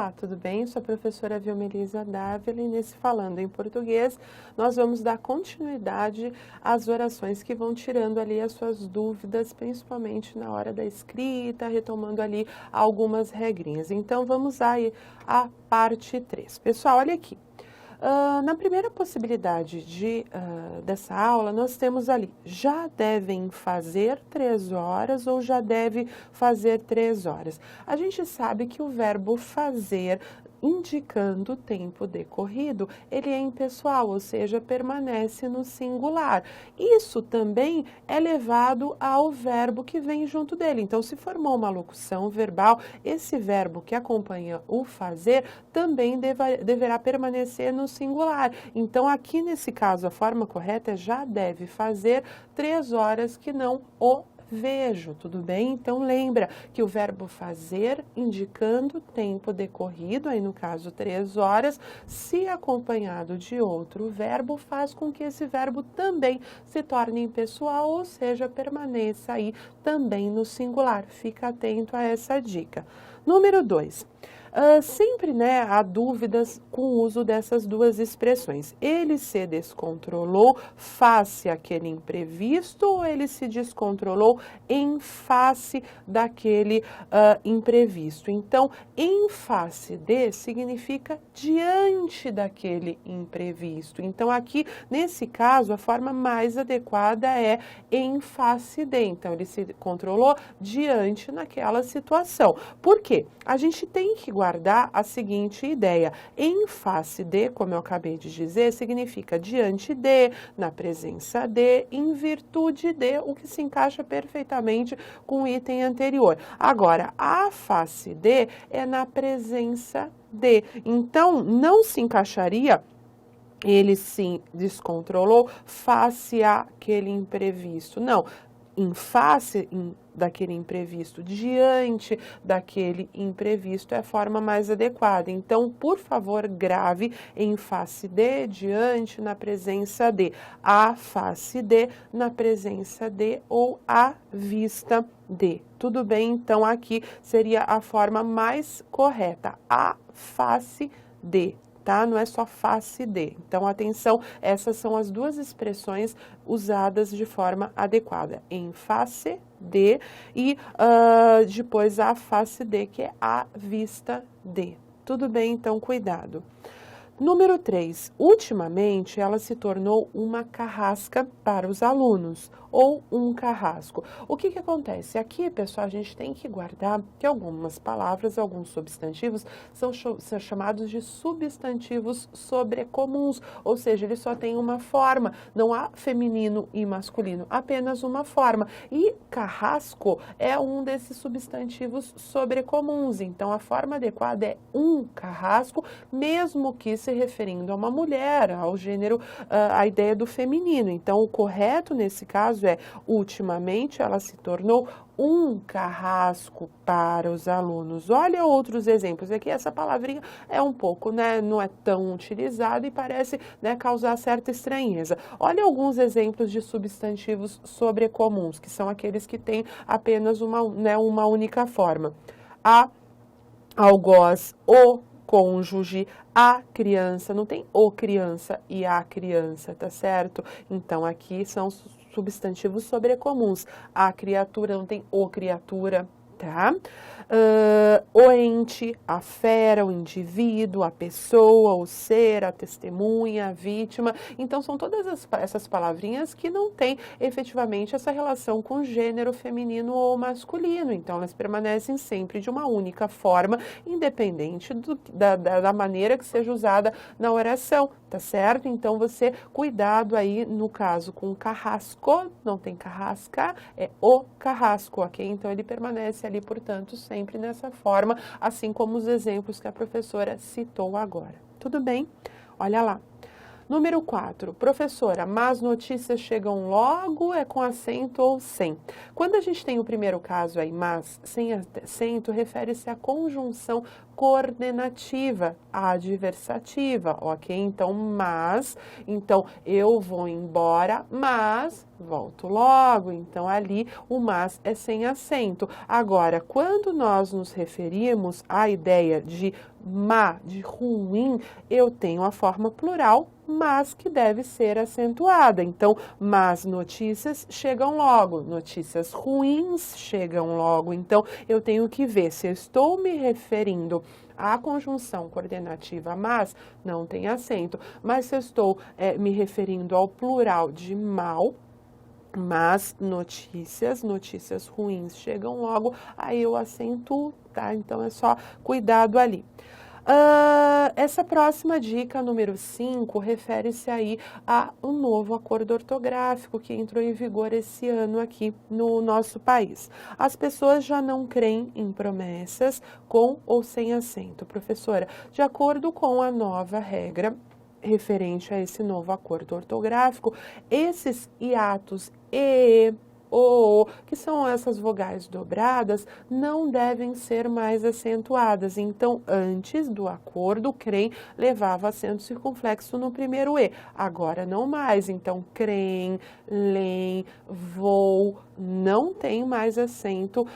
Olá, tudo bem? Sou a professora Vilmelisa Dávila e nesse Falando em Português nós vamos dar continuidade às orações que vão tirando ali as suas dúvidas, principalmente na hora da escrita, retomando ali algumas regrinhas. Então vamos aí à parte 3. Pessoal, olha aqui. Na primeira possibilidade dessa aula, nós temos ali, já devem fazer 3 horas ou já deve fazer 3 horas. A gente sabe que o verbo fazer, indicando o tempo decorrido, ele é impessoal, ou seja, permanece no singular. Isso também é levado ao verbo que vem junto dele. Então, se formou uma locução verbal, esse verbo que acompanha o fazer também deverá permanecer no singular. Então, aqui nesse caso, a forma correta é já deve fazer 3 horas que não o vejo, tudo bem? Então, lembra que o verbo fazer, indicando tempo decorrido, aí no caso 3 horas, se acompanhado de outro verbo, faz com que esse verbo também se torne impessoal, ou seja, permaneça aí também no singular. Fica atento a essa dica. Número 2. Sempre há dúvidas com o uso dessas duas expressões. Ele se descontrolou face àquele imprevisto ou ele se descontrolou em face daquele imprevisto? Então, em face de significa diante daquele imprevisto. Então, aqui, nesse caso, a forma mais adequada é em face de. Então, ele se controlou diante naquela situação. Por quê? A gente tem que guardar a seguinte ideia. Em face de, como eu acabei de dizer, significa diante de, na presença de, em virtude de, o que se encaixa perfeitamente com o item anterior. Agora, a face de é na presença de. Então, não se encaixaria ele se descontrolou face àquele imprevisto. Não, em face daquele imprevisto, diante daquele imprevisto é a forma mais adequada. Então, por favor, grave em face de, diante, na presença de, à face de, na presença de ou à vista de. Tudo bem? Então, aqui seria a forma mais correta, à face de. Tá? Não é só face de. Então, atenção, essas são as duas expressões usadas de forma adequada. Em face de e depois a face de, que é à vista de. Tudo bem? Então, cuidado. Número 3. Ultimamente, ela se tornou uma carrasca para os alunos, ou um carrasco. O que acontece? Aqui, pessoal, a gente tem que guardar que algumas palavras, alguns substantivos, são chamados de substantivos sobrecomuns, ou seja, eles só têm uma forma, não há feminino e masculino, apenas uma forma. E carrasco é um desses substantivos sobrecomuns, então a forma adequada é um carrasco, mesmo que se referindo a uma mulher, ao gênero, a ideia do feminino. Então, o correto nesse caso é, ultimamente, ela se tornou um carrasco para os alunos. Olha outros exemplos. Aqui essa palavrinha é um pouco, não é tão utilizada e parece, causar certa estranheza. Olha alguns exemplos de substantivos sobrecomuns, que são aqueles que têm apenas uma única forma. Algoz, o cônjuge, a criança, não tem o criança e a criança, tá certo? Então, aqui são substantivos sobrecomuns. A criatura, não tem o criatura, tá? O ente, a fera, o indivíduo, a pessoa, o ser, a testemunha, a vítima. Então, são todas essas palavrinhas que não têm efetivamente essa relação com gênero feminino ou masculino. Então, elas permanecem sempre de uma única forma, independente da maneira que seja usada na oração, tá certo? Então, você, cuidado aí, no caso, com carrasco, não tem carrasca, é o carrasco, ok? Então, ele permanece ali, portanto, sempre nessa forma, assim como os exemplos que a professora citou agora. Tudo bem? Olha lá. Número 4, professora, más notícias chegam logo, é com acento ou sem? Quando a gente tem o primeiro caso aí, mas sem acento, refere-se à conjunção coordenativa, adversativa, ok? Então, mas, então eu vou embora, mas volto logo. Então, ali o mas é sem acento. Agora, quando nós nos referimos à ideia de má, de ruim, eu tenho a forma plural, mas que deve ser acentuada. Então, más notícias chegam logo, notícias ruins chegam logo. Então, eu tenho que ver se eu estou me referindo à conjunção coordenativa mas, não tem acento. Mas se eu estou me referindo ao plural de mal, mas notícias ruins chegam logo, aí eu acentuo, tá? Então, é só cuidado ali. Essa próxima dica, número 5, refere-se aí a um novo acordo ortográfico que entrou em vigor esse ano aqui no nosso país. As pessoas já não creem em promessas com ou sem acento. Professora, de acordo com a nova regra referente a esse novo acordo ortográfico, esses hiatos o, que são essas vogais dobradas, não devem ser mais acentuadas. Então, antes do acordo, creem levava acento circunflexo no primeiro E. Agora, não mais. Então, creem, leem, vou, não tem mais acento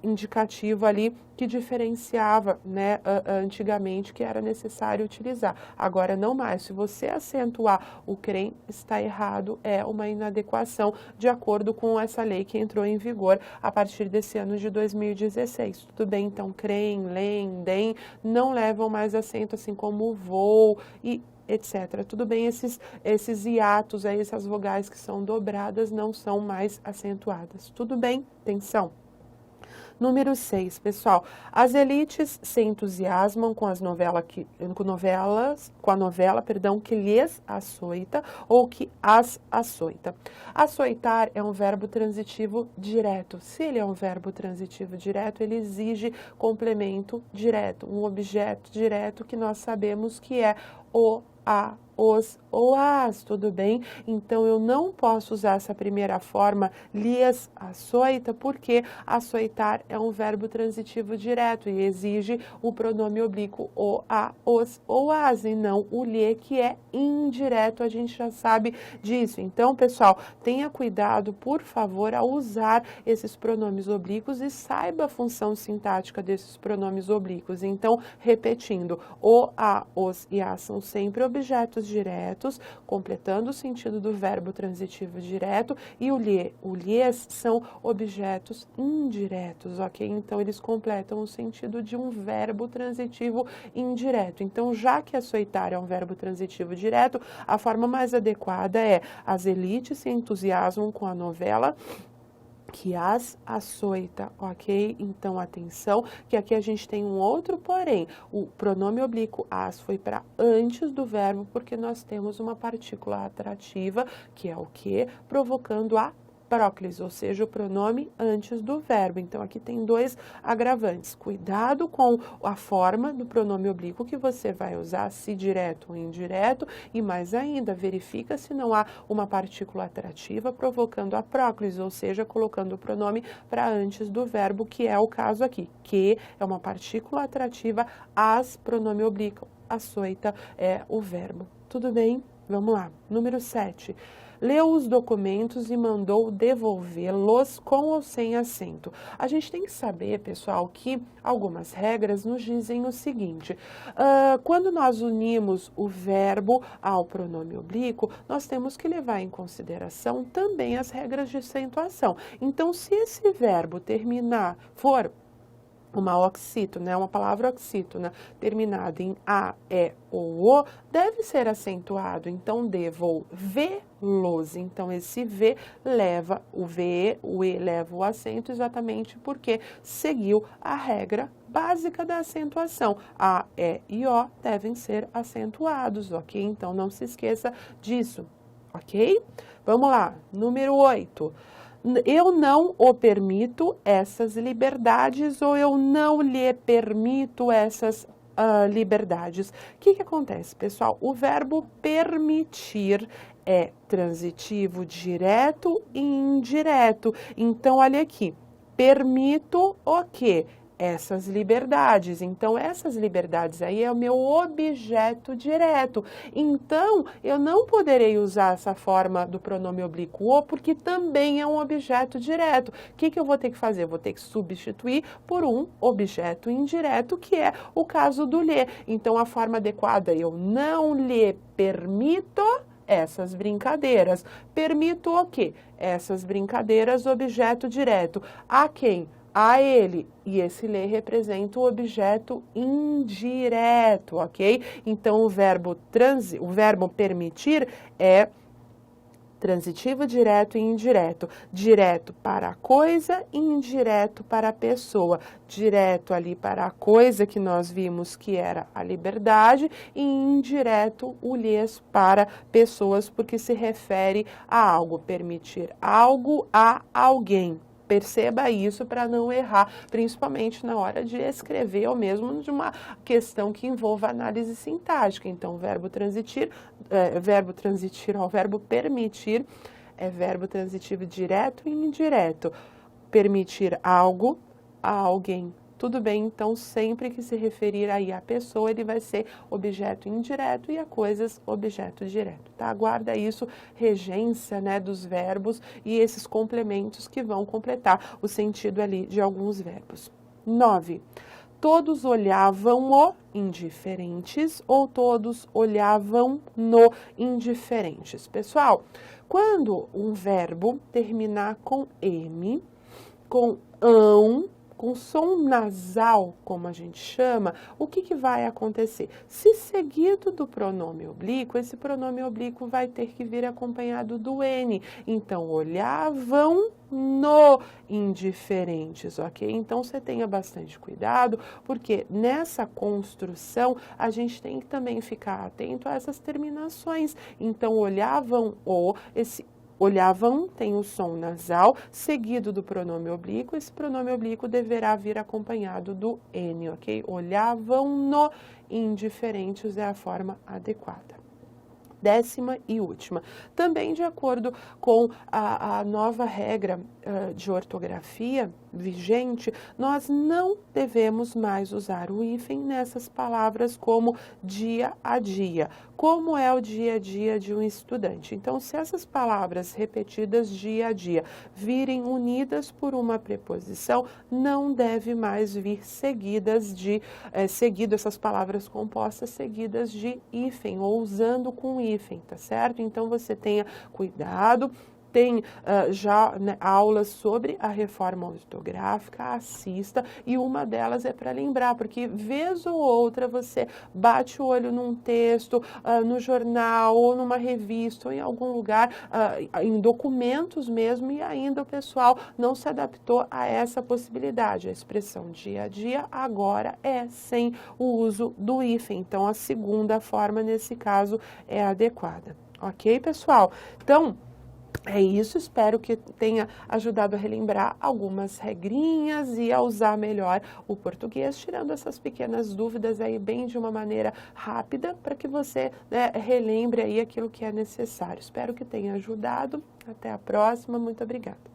indicativo ali que diferenciava, né, antigamente, que era necessário utilizar. Agora, não mais. Se você acentuar o creem, está errado, é uma inadequação de acordo com essa lei que entrou em vigor a partir desse ano de 2016. Tudo bem? Então, creem, leem, deem, não levam mais acento, assim como vou e etc. Tudo bem, esses hiatos, aí, essas vogais que são dobradas não são mais acentuadas. Tudo bem? Atenção. Número 6, pessoal, as elites se entusiasmam com a novela que lhes açoita ou que as açoita. Açoitar é um verbo transitivo direto. Se ele é um verbo transitivo direto, ele exige complemento direto, um objeto direto que nós sabemos que é o, a, os ou as, tudo bem? Então, eu não posso usar essa primeira forma, lhes açoita, porque açoitar é um verbo transitivo direto e exige o pronome oblíquo o, a, os ou as, e não o lhe, que é indireto, a gente já sabe disso. Então, pessoal, tenha cuidado, por favor, ao usar esses pronomes oblíquos e saiba a função sintática desses pronomes oblíquos. Então, repetindo, o, a, os e as são sempre objetos diretos, completando o sentido do verbo transitivo direto, e o lhes são objetos indiretos, ok? Então, eles completam o sentido de um verbo transitivo indireto. Então, já que açoitar é um verbo transitivo direto, a forma mais adequada é: as elites se entusiasmam com a novela que as açoita, ok? Então, atenção, que aqui a gente tem um outro porém. O pronome oblíquo as foi para antes do verbo, porque nós temos uma partícula atrativa, que é o que? Provocando a próclise, ou seja, o pronome antes do verbo. Então, aqui tem dois agravantes. Cuidado com a forma do pronome oblíquo que você vai usar, se direto ou indireto, e mais ainda, verifica se não há uma partícula atrativa provocando a próclise, ou seja, colocando o pronome para antes do verbo, que é o caso aqui, que é uma partícula atrativa, as, pronome oblíquo, açoita é o verbo. Tudo bem? Vamos lá. Número 7. Leu os documentos e mandou devolvê-los com ou sem acento. A gente tem que saber, pessoal, que algumas regras nos dizem o seguinte: quando nós unimos o verbo ao pronome oblíquo, nós temos que levar em consideração também as regras de acentuação. Então, se esse verbo for uma oxítona, né, uma palavra oxítona terminada em a, ou o, deve ser acentuado. Então, devolvê-los. Então, esse V leva o V, o E leva o acento exatamente porque seguiu a regra básica da acentuação. A, e O devem ser acentuados, ok? Então, não se esqueça disso, ok? Vamos lá, número 8. Eu não o permito essas liberdades ou eu não lhe permito essas liberdades. O que acontece, pessoal? O verbo permitir é transitivo direto e indireto. Então, olha aqui, permito o quê? essas liberdades. Então, essas liberdades aí é o meu objeto direto. Então, eu não poderei usar essa forma do pronome oblíquo o, porque também é um objeto direto. O que eu vou ter que fazer? Eu vou ter que substituir por um objeto indireto, que é o caso do lhe. Então, a forma adequada, eu não lhe permito essas brincadeiras. Permito o quê? Essas brincadeiras, objeto direto. A quem? A ele. E esse lhe representa o objeto indireto, ok? Então, o verbo permitir é transitivo direto e indireto. Direto para a coisa e indireto para a pessoa. Direto ali para a coisa que nós vimos que era a liberdade e indireto o lhes para pessoas, porque se refere a algo, permitir algo a alguém. Perceba isso para não errar, principalmente na hora de escrever ou mesmo de uma questão que envolva análise sintática. Então, verbo permitir é verbo transitivo direto e indireto. Permitir algo a alguém. Tudo bem? Então, sempre que se referir aí à pessoa, ele vai ser objeto indireto e a coisas objeto direto, tá? Guarda isso, regência, né, dos verbos e esses complementos que vão completar o sentido ali de alguns verbos. 9. Todos olhavam-o indiferentes ou todos olhavam-no indiferentes. Pessoal, quando um verbo terminar com M, com ão, com som nasal, como a gente chama, o que vai acontecer? Se seguido do pronome oblíquo, esse pronome oblíquo vai ter que vir acompanhado do N. Então, olhavam no indiferentes, ok? Então, você tenha bastante cuidado, porque nessa construção, a gente tem que também ficar atento a essas terminações. Então, olhavam tem o som nasal, seguido do pronome oblíquo. Esse pronome oblíquo deverá vir acompanhado do N, ok? Olhavam-no indiferentes é a forma adequada. 10ª e última. Também de acordo com a nova regra de ortografia vigente, nós não devemos mais usar o hífen nessas palavras como dia a dia. Como é o dia a dia de um estudante? Então, se essas palavras repetidas dia a dia virem unidas por uma preposição, não deve mais vir seguido essas palavras compostas seguidas de hífen ou usando com hífen, tá certo? Então, você tenha cuidado. Tem já aulas sobre a reforma ortográfica, assista, e uma delas é para lembrar, porque vez ou outra você bate o olho num texto, no jornal, ou numa revista, ou em algum lugar, em documentos mesmo, e ainda o pessoal não se adaptou a essa possibilidade. A expressão dia a dia agora é sem o uso do hífen, então a segunda forma nesse caso é adequada. Ok, pessoal? Então, é isso, espero que tenha ajudado a relembrar algumas regrinhas e a usar melhor o português, tirando essas pequenas dúvidas aí bem de uma maneira rápida, para que você, né, relembre aí aquilo que é necessário. Espero que tenha ajudado. Até a próxima. Muito obrigada.